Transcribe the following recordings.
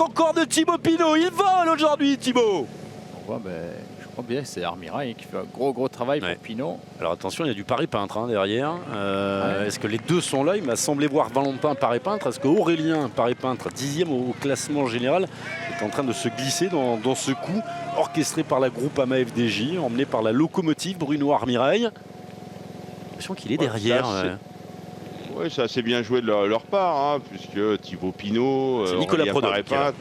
encore de Thibaut Pinot. Il vole aujourd'hui, Thibaut. On voit, je crois bien, c'est Armirail qui fait un gros travail pour Pinot. Alors attention, il y a du Paris-Peintre derrière. Est-ce que les deux sont là? Il m'a semblé voir Valentin Paris-Peintre. Est-ce que Aurélien Paris-Peintre, 10e au classement général, est en train de se glisser dans ce coup orchestré par la Groupama FDJ, emmené par la locomotive Bruno Armirail? J'ai l'impression qu'il est derrière. Oui, c'est assez bien joué de leur part, hein, puisque Thibaut Pinot, Nicolas Paris-Peintre,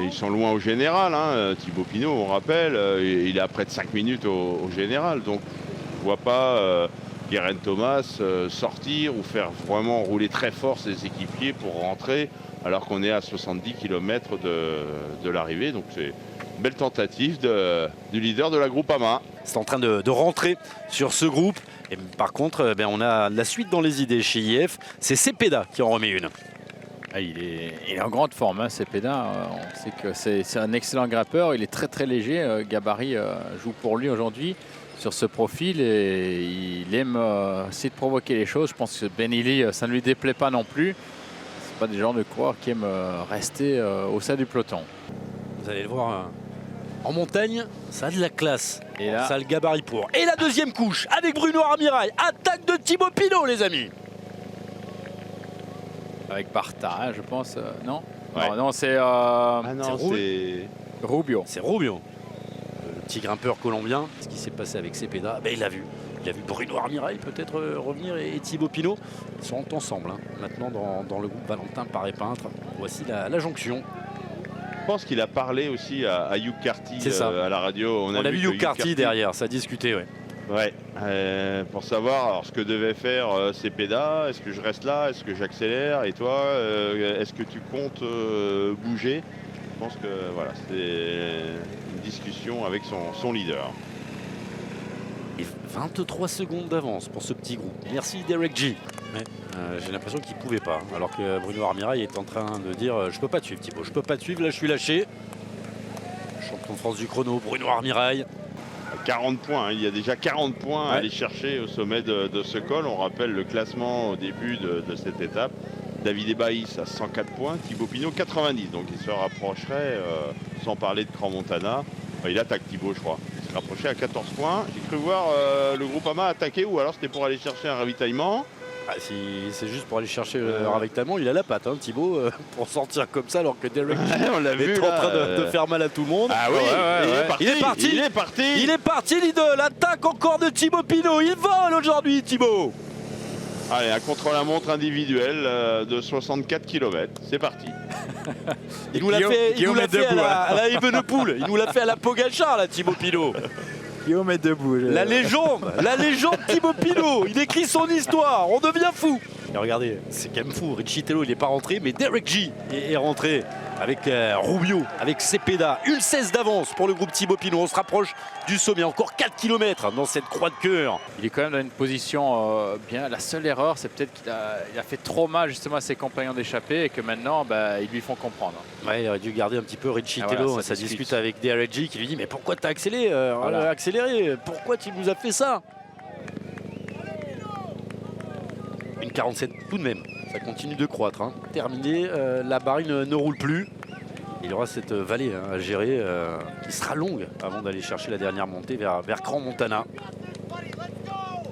ils sont loin au général. Hein. Thibaut Pinot, on rappelle, il est à près de 5 minutes au général. Donc, je ne vois pas Guérin Thomas sortir ou faire vraiment rouler très fort ses équipiers pour rentrer, alors qu'on est à 70 km de l'arrivée. Donc, c'est une belle tentative du leader de la Groupama. C'est en train de rentrer sur ce groupe. Et par contre, on a la suite dans les idées chez IF. C'est Cepeda qui en remet une. Il est en grande forme, hein, Cepeda. On sait que c'est un excellent grimpeur. Il est très léger. Gabarit joue pour lui aujourd'hui sur ce profil et il aime essayer de provoquer les choses. Je pense que Benili, ça ne lui déplaît pas non plus. C'est pas des gens de coureurs qui aiment rester au sein du peloton. Vous allez le voir. En montagne, ça a de la classe. Et là, ça a le gabarit pour. Et la deuxième couche avec Bruno Armirail. Attaque de Thibaut Pinot, les amis. Avec Barta, je pense. Non, ouais. non, c'est Rubio. C'est Rubio. Le petit grimpeur colombien. Ce qui s'est passé avec Cepeda, il l'a vu. Il a vu Bruno Armirail peut-être revenir et Thibaut Pinot. Ils sont ensemble maintenant dans le groupe Valentin Paris-Peintre. Voici la jonction. Je pense qu'il a parlé aussi à Hugh Carty à la radio. On a vu Hugh Carty derrière, ça a discuté. Ouais, pour savoir alors, ce que devait faire Cepeda. Est-ce que je reste là? Est-ce que j'accélère? Et toi, est-ce que tu comptes bouger? Je pense que voilà, c'était une discussion avec son leader. Et 23 secondes d'avance pour ce petit groupe. Merci Derek G. J'ai l'impression qu'il ne pouvait pas. Alors que Bruno Armirail est en train de dire je peux pas te suivre Thibaut, je peux pas te suivre, là je suis lâché. Champion de France du chrono, Bruno Armirail. 40 points, il y a déjà 40 points à aller chercher au sommet de ce col. On rappelle le classement au début de cette étape. David Ebaïs à 104 points, Thibaut Pinot 90. Donc il se rapprocherait, sans parler de Crans-Montana. Il attaque Thibaut, je crois. Il se rapprochait à 14 points. J'ai cru voir le Groupama attaquer, ou alors c'était pour aller chercher un ravitaillement. Si c'est juste pour aller chercher le ravitaillement, il a la patte, Thibaut, pour sortir comme ça, alors que Derek est en train de faire mal à tout le monde. Ah oui, il est parti. Il est parti, l'idole. Attaque encore de Thibaut Pinot. Il vole aujourd'hui, Thibaut. Allez, un contre-la-montre individuel de 64 km. C'est parti. Il nous l'a fait à la Evenepoel. Il nous l'a fait à la Pogacar, là, Thibaut Pinot. Guillaume est debout. La légende Thibaut Pinot. Il écrit son histoire. On devient fou. Et regardez, c'est quand même fou. Riccitello, il n'est pas rentré, mais Derek G est rentré avec Rubio, avec Cepeda. Une 16 d'avance pour le groupe Thibaut Pinot. On se rapproche du sommet. Encore 4 km dans cette croix de cœur. Il est quand même dans une position bien. La seule erreur, c'est peut-être qu'il a fait trop mal justement à ses compagnons d'échappée et que maintenant, ils lui font comprendre. Ouais, il aurait dû garder un petit peu Riccitello. Voilà, ça discute avec Derek G qui lui dit mais pourquoi t'as accéléré accéléré? Pourquoi tu nous as fait ça? Une 47 tout de même. Ça continue de croître. Terminé, la barre ne roule plus. Il y aura cette vallée à gérer qui sera longue avant d'aller chercher la dernière montée vers Crans-Montana.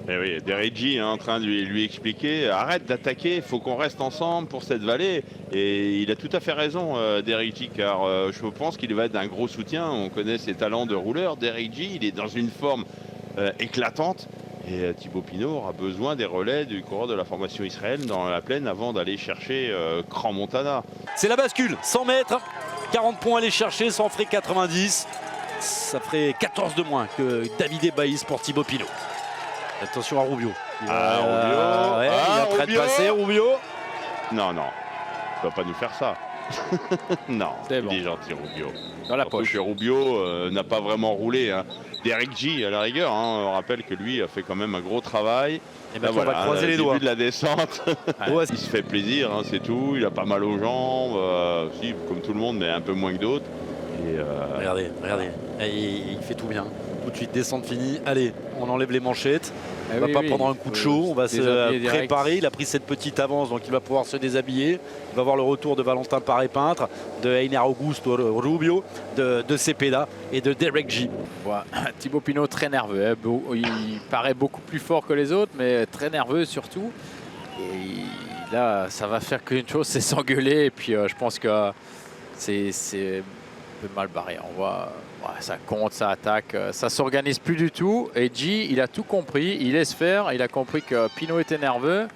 Et oui, Derek G en train de lui expliquer arrête d'attaquer, il faut qu'on reste ensemble pour cette vallée. Et il a tout à fait raison, Derek G, car je pense qu'il va être d'un gros soutien. On connaît ses talents de rouleur. Derek G, il est dans une forme éclatante. Et Thibaut Pinot aura besoin des relais du coureur de la formation Israël dans la plaine avant d'aller chercher Crans-Montana. C'est la bascule, 100 mètres, 40 points à aller chercher, ça en ferait 90. Ça ferait 14 de moins que David Ebaïs pour Thibaut Pinot. Attention à Rubio. Rubio. Il est en train de passer, Rubio. Non, il ne va pas nous faire ça. Non, c'est bon. Il est gentil, Rubio. Dans la poche. Que Rubio n'a pas vraiment roulé. Derek G, à la rigueur, on rappelle que lui a fait quand même un gros travail. Et on va croiser les doigts. Début de la descente. Il se fait plaisir, c'est tout. Il a pas mal aux jambes. Si, comme tout le monde, mais un peu moins que d'autres. Et, Regardez, regardez. Et il fait tout bien. Tout de suite, descente finie. Allez, on enlève les manchettes. On va pas prendre un coup de chaud. On va se préparer. Il a pris cette petite avance, donc il va pouvoir se déshabiller. Il va voir le retour de Valentin Paré-Peintre, de Einer Augusto Rubio, de Cepeda et de Derek G. Ouais, Thibaut Pinot très nerveux. Hein. Il paraît beaucoup plus fort que les autres, mais très nerveux surtout. Et là, ça va faire qu'une chose, c'est s'engueuler. Et puis, je pense que c'est un peu mal barré. On voit, ouais, ça compte, ça attaque, ça s'organise plus du tout. Et G, il a tout compris, il laisse faire. Il a compris que Pinot était nerveux.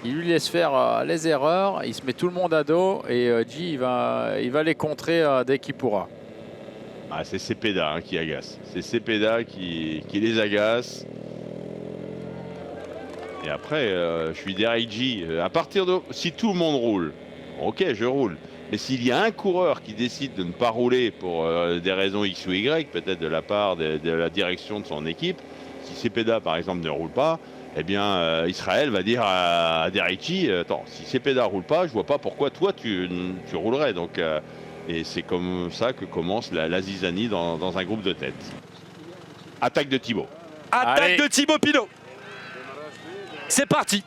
Il lui laisse faire les erreurs. Il se met tout le monde à dos. Et G, il va les contrer dès qu'il pourra. Ah, c'est Cepeda qui agace. C'est Cepeda qui les agace. Et après, je suis derrière G. À partir de... Si tout le monde roule, ok, je roule. Mais s'il y a un coureur qui décide de ne pas rouler pour des raisons X ou Y, peut-être de la part de la direction de son équipe, si Cepeda par exemple ne roule pas, eh bien Israël va dire à Derek G, attends, si Cepeda ne roule pas, je vois pas pourquoi toi tu roulerais. Donc, et c'est comme ça que commence la zizanie dans un groupe de tête. Attaque de Thibaut. Attaque de Thibaut Pinot. C'est parti.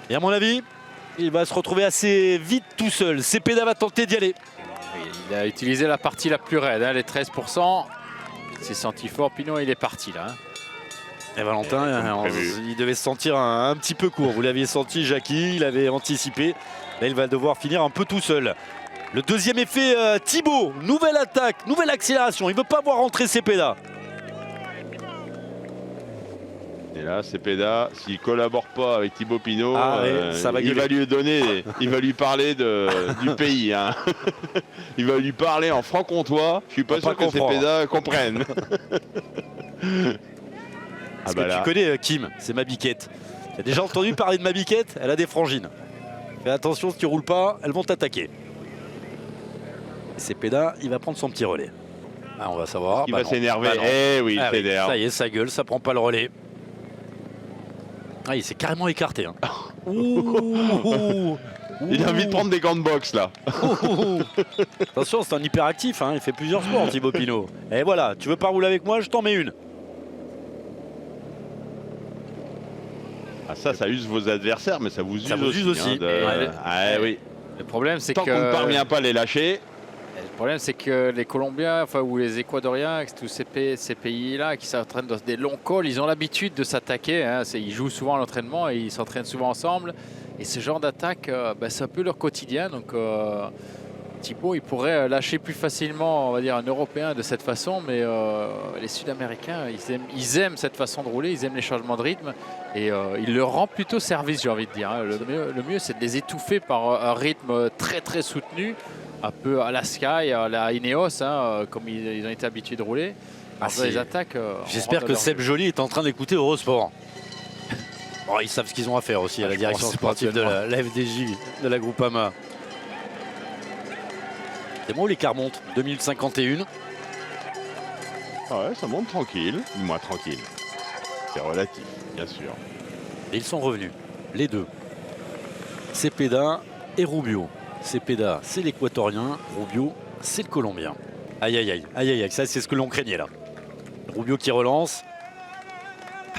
Et à mon avis, il va se retrouver assez vite tout seul. Cepeda va tenter d'y aller. Il a utilisé la partie la plus raide, hein, les 13%. Il s'est senti fort. Pinot, il est parti là. Hein. Et Valentin, il devait se sentir un petit peu court. Vous l'aviez senti, Jackie, il avait anticipé. Là, il va devoir finir un peu tout seul. Le deuxième effet, Thibaut. Nouvelle attaque, nouvelle accélération. Il ne veut pas voir rentrer Cepeda. Et là, Cepeda, s'il collabore pas avec Thibaut Pinot, ça va il va lui donner, il va lui parler du pays. Hein. Il va lui parler en franc-comtois. Je suis pas sûr que Cepeda comprenne. Parce que tu connais Kim, c'est ma biquette. Tu as déjà entendu parler de ma biquette? Elle a des frangines. Fais attention, si tu roules pas, elles vont t'attaquer. Cepeda, il va prendre son petit relais. Ah, on va savoir. Il va s'énerver. Oui, il s'énerve. Ça y est, ça gueule, ça prend pas le relais. Ah, il s'est carrément écarté. Hein. Il a envie de prendre des gants de boxe là. Attention, c'est un hyperactif, hein. Il fait plusieurs sports, Thibaut Pinot. Et voilà, tu veux pas rouler avec moi, je t'en mets une. Ah, ça use vos adversaires, mais ça vous use aussi. Hein, oui. Le problème, c'est que... Tant qu'on ne parvient pas à les lâcher... Le problème, c'est que les Colombiens, ou les Équatoriens, tous ces pays-là qui s'entraînent dans des longs cols, ils ont l'habitude de s'attaquer. Hein. Ils jouent souvent à l'entraînement et ils s'entraînent souvent ensemble. Et ce genre d'attaque, c'est un peu leur quotidien. Donc Thibaut, il pourrait lâcher plus facilement, on va dire, un Européen de cette façon. Mais les Sud-Américains, ils aiment cette façon de rouler, ils aiment les changements de rythme. Et il leur rend plutôt service, j'ai envie de dire. Hein. Le mieux, c'est de les étouffer par un rythme très, très soutenu. Un peu à la Sky, à la Ineos, hein, comme ils ont été habitués de rouler. Les attaques. J'espère que Seb Joly est en train d'écouter Eurosport. Bon, ils savent ce qu'ils ont à faire aussi à la direction sportive de la FDJ, de la Groupama. C'est bon, l'écart monte, 2051. Ah ouais, ça monte tranquille, moins tranquille. C'est relatif, bien sûr. Et ils sont revenus, les deux. Cepeda et Rubio. Cepeda, c'est l'Équatorien. Rubio, c'est le Colombien. Aïe, aïe, aïe, aïe, aïe, ça c'est ce que l'on craignait là. Rubio qui relance.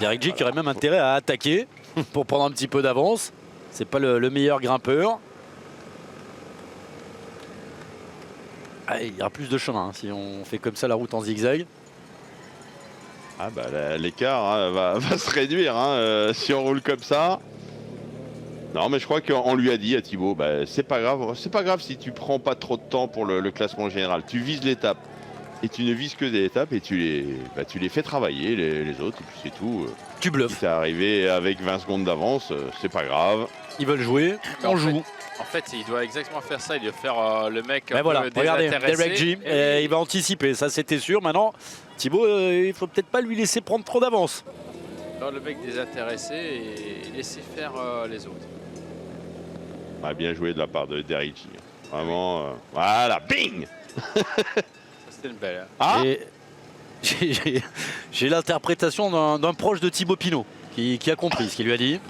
Derek G qui aurait même intérêt à attaquer pour prendre un petit peu d'avance. C'est pas le meilleur grimpeur. Ah, il y aura plus de chemin hein, si on fait comme ça la route en zigzag. Ah bah l'écart hein, va se réduire hein, si on roule comme ça. Non mais je crois qu'on lui a dit à Thibaut, bah, c'est pas grave si tu prends pas trop de temps pour le classement général. Tu vises l'étape et tu ne vises que des étapes et tu les fais travailler les autres et puis c'est tout. Tu bluffes. Si t'es arrivé avec 20 secondes d'avance, c'est pas grave. Ils veulent jouer, on joue. En fait, il doit exactement faire ça. Il doit faire le mec. Mais voilà, regardez, Derek G, il va anticiper, ça c'était sûr. Maintenant, Thibaut, il faut peut-être pas lui laisser prendre trop d'avance. Le mec désintéressé et laisser faire les autres. Ah, bien joué de la part de Derek G. Vraiment, voilà, bing. C'était une belle. Ah, j'ai l'interprétation d'un proche de Thibaut Pinot qui a compris ce qu'il lui a dit.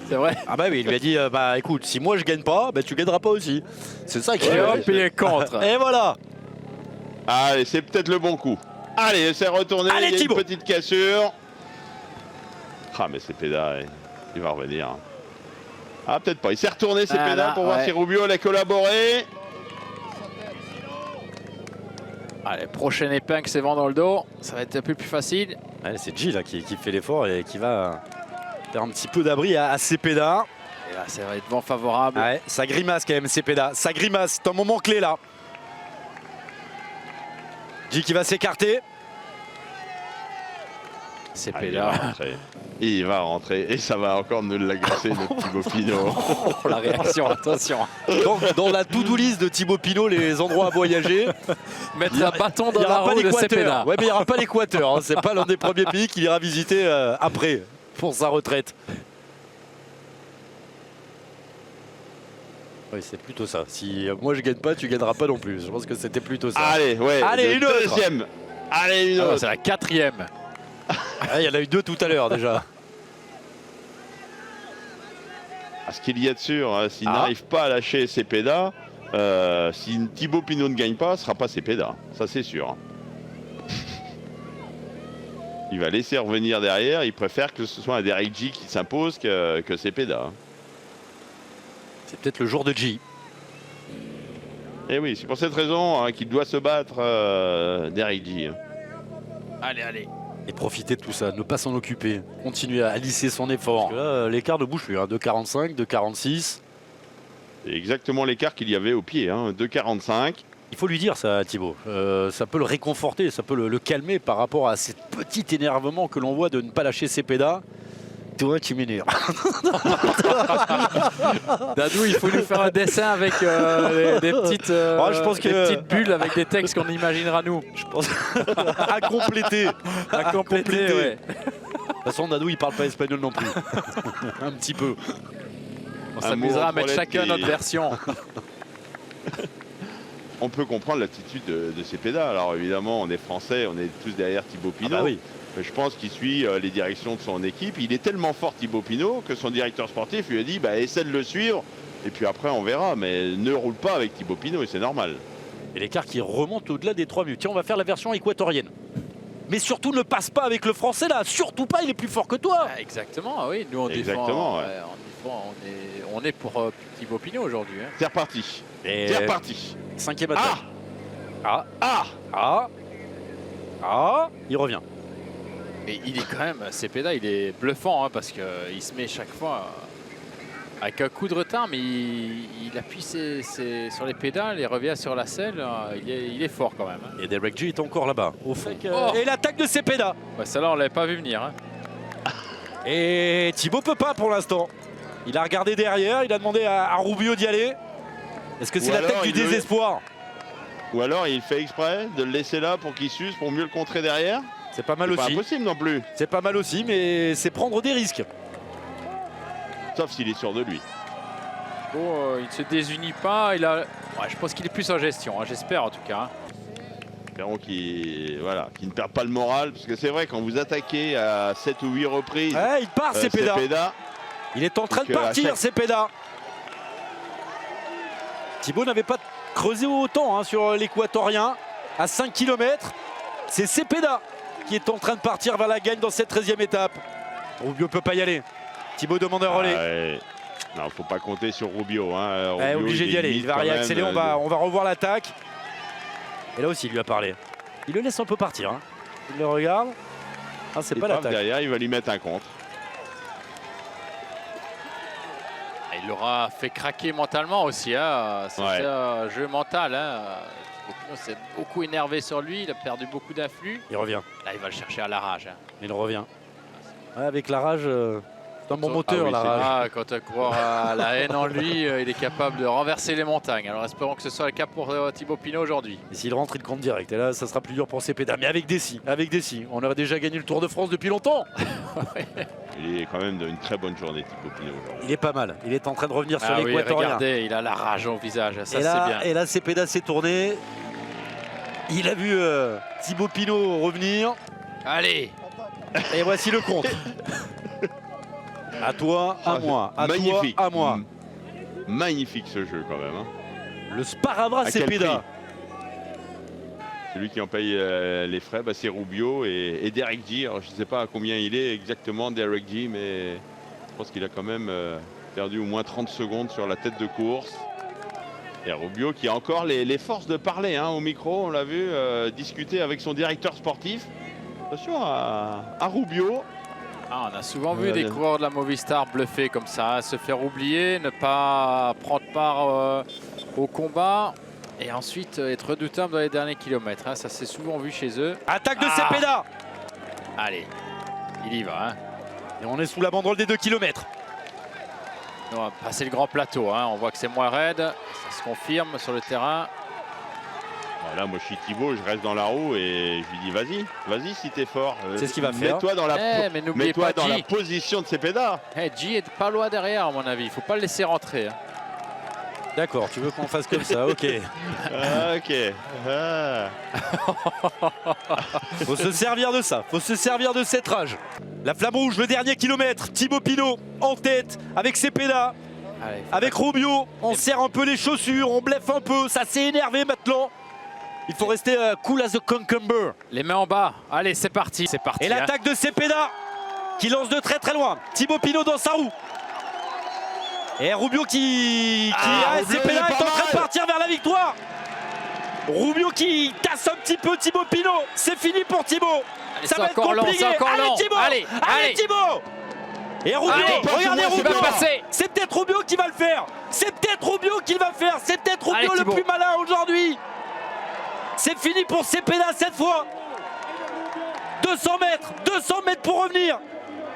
C'est vrai. Ah bah oui, il lui a dit, bah écoute, si moi je gagne pas, bah tu gagneras pas aussi. C'est ça qu'il a dit. Et contre. Et voilà. Allez, c'est peut-être le bon coup. Allez, c'est retourné. Allez, il y a Thibaut. une petite cassure. Ah, mais Cepeda, il va revenir. Ah, peut-être pas. Il s'est retourné, Cepeda, là, pour voir si Rubio allait collaborer. Allez, prochaine épingle, c'est vent dans le dos. Ça va être un peu plus facile. Ouais, c'est G là qui fait l'effort et qui va faire un petit peu d'abri à Cepeda. Et là, ça va être vent favorable. Ouais, ça grimace quand même Cepeda, ça grimace, c'est un moment clé là. G qui va s'écarter. Cepeda. Il va rentrer et ça va encore nous l'agacer, notre Thibaut Pinot. Oh, la réaction, attention. Dans la to-do list de Thibaut Pinot, les endroits à voyager, Mettre un bâton il dans n'y la aura pas roue de l'Équateur. Cepeda. Ouais, mais il n'y aura pas l'Équateur. Hein. C'est pas l'un des premiers pays qu'il ira visiter après pour sa retraite. Oui, c'est plutôt ça. Si moi je gagne pas, tu gagneras pas non plus. Je pense que c'était plutôt ça. Allez, ouais. Allez, le une autre. deuxième. Allez, une Ah, autre. c'est la 4e. Ah, il y en a eu 2 tout à l'heure déjà. À ce qu'il y a de sûr, hein, s'il Ah. n'arrive pas à lâcher Cepeda, si Thibaut Pinot ne gagne pas, ce ne sera pas Cepeda. Ça, c'est sûr. Il va laisser revenir derrière. Il préfère que ce soit un Derek G qui s'impose que Cepeda. C'est peut-être le jour de G. Et oui, c'est pour cette raison hein, qu'il doit se battre Derek G. Allez, allez. Et profiter de tout ça, ne pas s'en occuper. Continuer à lisser son effort. Parce que là, l'écart ne bouge plus. Hein. 2,45, 2,46. C'est exactement l'écart qu'il y avait au pied, hein, 2,45. Il faut lui dire ça, Thibaut. Ça peut le réconforter, ça peut le calmer par rapport à ce petit énervement que l'on voit de ne pas lâcher Cepeda. Toi, tu m'énerves. Dadou, il faut lui faire un dessin avec des petites, je pense des que- petites bulles avec des textes qu'on imaginera nous. Je pense à compléter. À compléter, ouais. De toute façon, Dadou, il parle pas espagnol non plus. Un petit peu. On Un s'amusera mot à mettre en chacun qui- notre version. On peut comprendre l'attitude de Cepeda. Alors évidemment, on est français, on est tous derrière Thibaut Ah Pinot. bah oui. Mais je pense qu'il suit les directions de son équipe. Il est tellement fort Thibaut Pinot que son directeur sportif lui a dit bah, essaie de le suivre et puis après on verra. Mais ne roule pas avec Thibaut Pinot et c'est normal. Et l'écart qui remonte au-delà des 3 minutes. Tiens, on va faire la version équatorienne. Mais surtout, ne passe pas avec le français là. Surtout pas, il est plus fort que toi. Ah, exactement, ah oui. Nous, on Exactement, défend. ouais. On est pour Thibaut Pinot aujourd'hui. Hein. C'est reparti. Et C'est reparti. 5e attaque. Ah, Il revient. Et il est quand même, Cepeda, il est bluffant hein, parce qu'il se met chaque fois avec un coup de retard, mais il appuie sur les pédales et revient sur la selle. Il est fort quand même. Hein. Et Derek G est encore là-bas, au fond. Oh. Et l'attaque de Cepeda. Bah, celle-là, on l'avait pas vu venir. Hein. Et Thibaut peut pas pour l'instant. Il a regardé derrière, il a demandé à Rubio d'y aller. Est-ce que c'est Ou l'attaque alors, du il le- désespoir? Ou alors il fait exprès de le laisser là pour qu'il s'use, pour mieux le contrer derrière. C'est pas mal C'est pas aussi. impossible non plus. C'est pas mal aussi, mais c'est prendre des risques. Sauf s'il est sûr de lui. Bon, il ne se désunit pas. Je pense qu'il est plus en gestion, hein, j'espère en tout cas. Hein. Espérons qu'il ne perd pas le moral. Parce que c'est vrai, quand vous attaquez à 7 ou 8 reprises, Ouais, il part Cepeda. Cepeda, Il est en train de Donc, à partir, chaque- Cepeda. Thibaut n'avait pas creusé autant hein, sur l'équatorien. À 5 km, c'est Cepeda qui est en train de partir vers la gagne dans cette 13e étape. Rubio ne peut pas y aller. Thibaut demande un relais. ouais. Non, faut pas compter sur Rubio. Hein. Rubio, Obligé il d'y aller. limite Il va quand même, réaccélérer. On va revoir l'attaque. Et là aussi, il lui a parlé. Il le laisse un peu partir. Hein. Il le regarde. Ah, c'est il pas passe l'attaque. derrière, il va lui mettre un contre. Il l'aura fait craquer mentalement aussi. Hein. C'est Ouais. un jeu mental. Hein. Thibaut Pinot s'est beaucoup énervé sur lui. Il a perdu beaucoup d'afflux. Il revient. Là, il va le chercher à la rage. Hein. Il revient. Ouais, avec la rage, c'est un bon moteur, oui, la c'est rage. Ah, quand un coureur a la haine en lui, il est capable de renverser les montagnes. Alors espérons que ce soit le cas pour Thibaut Pinot aujourd'hui. Et s'il rentre, il compte direct. Et là, ça sera plus dur pour Cepeda. Mais avec Dessy. On aurait déjà gagné le Tour de France depuis longtemps. Il est quand même d'une très bonne journée, Thibaut Pinot, aujourd'hui. Il est pas mal. Il est en train de revenir sur Ah oui, l'équatorien. regardez, il a la rage au visage. Ça, Et c'est bien. là, Cepeda s'est tourné. Il a vu Thibaut Pinot revenir. Allez, Et voici le compte. À toi, à moi. À Magnifique. toi, à moi. Magnifique ce jeu quand même. Hein. Le sparadrap À quel Cepeda. Celui qui en paye les frais, bah, c'est Rubio et Derek G. Alors, je ne sais pas à combien il est exactement, Derek G, mais je pense qu'il a quand même perdu au moins 30 secondes sur la tête de course. Et Rubio qui a encore les forces de parler hein, au micro, on l'a vu, discuter avec son directeur sportif. Attention à Rubio. Ah, on a souvent vu des coureurs de la Movistar bluffer comme ça, se faire oublier, ne pas prendre part au combat et ensuite être redoutable dans les derniers kilomètres. Hein. Ça s'est souvent vu chez eux. Attaque de Cepeda. Allez, il y va. Hein. Et on est sous la banderole des 2 km. On va passer le grand plateau. Hein. On voit que c'est moins raide. Ça se confirme sur le terrain. Voilà, moi je suis Thibaut, je reste dans la roue et je lui dis vas-y si t'es fort. C'est ce qu'il va faire. Mets-toi dans la, mais n'oubliez pas dans la G. position de Cepeda. G est pas loin derrière à mon avis. Il faut pas le laisser rentrer. Hein. D'accord, tu veux qu'on fasse comme ça, ok. Ok. Ah. Faut se servir de ça, faut se servir de cette rage. La flamme rouge, le dernier kilomètre, Thibaut Pinot en tête avec Cepeda, avec Rubio. On serre un peu les chaussures, on bleffe un peu, ça s'est énervé maintenant. Il faut rester cool as a cucumber. Les mains en bas, allez c'est parti. C'est parti. Et l'attaque de Cepeda qui lance de très très loin. Thibaut Pinot dans sa roue. Et Rubio qui Cepeda est en train de partir vers la victoire. Rubio qui tasse un petit peu Thibaut Pinot. C'est fini pour Thibaut. Allez, ça va être compliqué. Allez Thibaut, allez Thibaut. Et Rubio, regardez Rubio. C'est peut-être Rubio qui va le faire. C'est peut-être Rubio qui va faire. C'est peut-être Rubio le plus malin aujourd'hui. C'est fini pour Cepeda cette fois. 200 mètres pour revenir.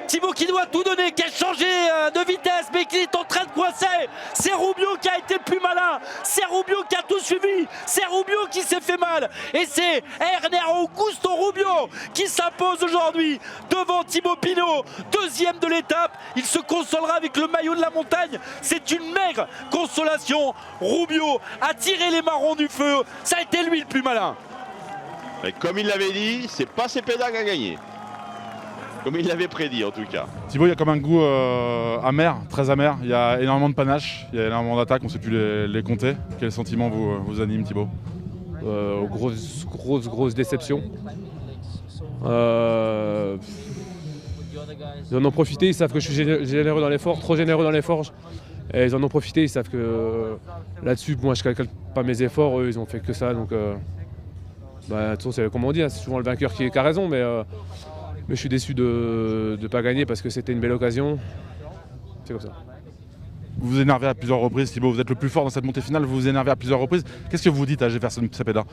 Thibaut qui doit tout donner, qui a changé de vitesse, mais qui est en train de coincer. C'est Rubio qui a été le plus malin. C'est Rubio qui a tout suivi. C'est Rubio qui s'est fait mal. Et c'est Erner Augusto Rubio qui s'impose aujourd'hui devant Thibaut Pinot. Deuxième de l'étape. Il se consolera avec le maillot de la montagne. C'est une maigre consolation. Rubio a tiré les marrons du feu. Ça a été lui le plus malin. Et comme il l'avait dit, c'est pas Cepeda qui a gagné. Comme il l'avait prédit en tout cas. Thibaut, il y a comme un goût amer, très amer. Il y a énormément de panache, il y a énormément d'attaques, on ne sait plus les compter. Quel sentiment vous anime, Thibaut? Grosse déception. Ils en ont profité, ils savent que je suis généreux dans l'effort, trop généreux dans l'effort. Et ils en ont profité, ils savent que là-dessus, moi je ne calcule pas mes efforts, eux ils ont fait que ça. Donc, de toute façon, c'est comme on dit, hein, c'est souvent le vainqueur qui a raison, mais je suis déçu de ne pas gagner parce que c'était une belle occasion. C'est comme ça. Vous vous énervez à plusieurs reprises, Thibaut. Vous êtes le plus fort dans cette montée finale, vous vous énervez à plusieurs reprises. Qu'est-ce que vous dites à Jefferson Cepeda?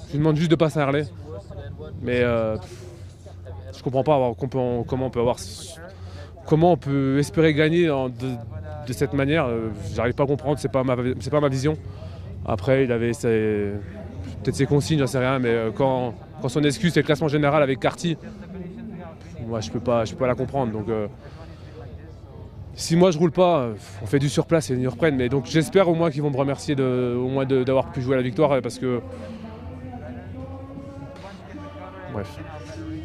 Je lui demande juste de ne pas s'arrêter. Mais je comprends pas comment on peut espérer gagner de cette manière. J'arrive pas à comprendre, c'est pas ma vision. Après, il avait peut-être ses consignes, j'en sais rien, mais quand son excuse c'est le classement général avec Carty, moi je peux pas la comprendre. Donc si moi je roule pas, on fait du surplace et ils nous reprennent. Mais donc j'espère au moins qu'ils vont me remercier d'avoir pu jouer à la victoire parce que. Bref.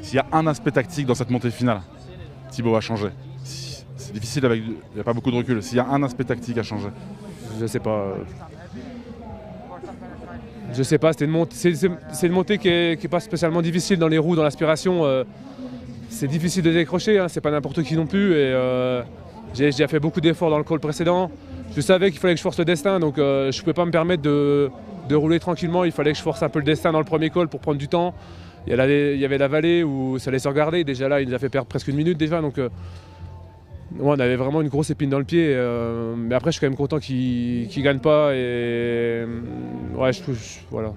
S'il y a un aspect tactique dans cette montée finale, Thibaut a changé. C'est difficile il n'y a pas beaucoup de recul. S'il y a un aspect tactique à changer. Je sais pas. Je sais pas, c'est une montée qui est pas spécialement difficile dans les roues, dans l'aspiration. C'est difficile de décrocher, hein, c'est pas n'importe qui non plus. Et j'ai déjà fait beaucoup d'efforts dans le call précédent. Je savais qu'il fallait que je force le destin, donc je ne pouvais pas me permettre de rouler tranquillement. Il fallait que je force un peu le destin dans le premier call pour prendre du temps. Il y avait la vallée où ça allait se regarder. Déjà là, il nous a fait perdre presque une minute déjà. Donc on avait vraiment une grosse épine dans le pied. Mais après, je suis quand même content qu'il ne gagne pas. Et ouais, voilà.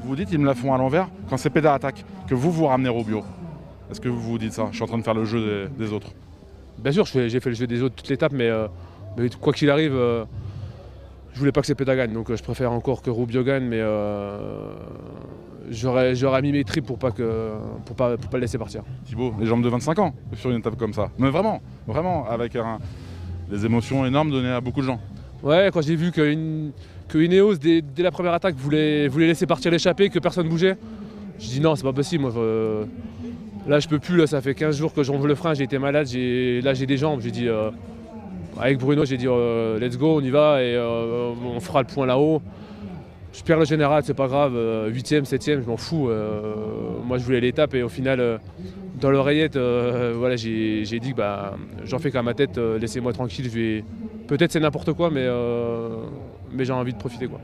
Vous dites ils me la font à l'envers quand Cepeda attaque, que vous ramenez Rubio. Est-ce que vous vous dites ça? Je suis en train de faire le jeu des autres. Bien sûr, j'ai fait le jeu des autres toute l'étape, mais quoi qu'il arrive, je voulais pas que Cepeda gagne. Donc je préfère encore que Rubio gagne, mais j'aurais mis mes tripes pour pas le laisser partir. Thibaut, les jambes de 25 ans sur une étape comme ça. Mais vraiment, avec des émotions énormes données à beaucoup de gens. Ouais, quand j'ai vu que Ineos, dès la première attaque, voulait laisser partir l'échappée, que personne bougeait, je dis non, c'est pas possible. Moi, là, je peux plus. Là, ça fait 15 jours que je rompe le frein, j'ai été malade, là j'ai des jambes. J'ai dit, avec Bruno, j'ai dit let's go, on y va et on fera le point là-haut. Je perds le général, c'est pas grave, 8e, 7e, je m'en fous. Moi je voulais l'étape et au final, dans l'oreillette, voilà, j'ai dit que j'en fais qu'à ma tête, laissez-moi tranquille. Peut-être c'est n'importe quoi, mais j'ai envie de profiter, quoi.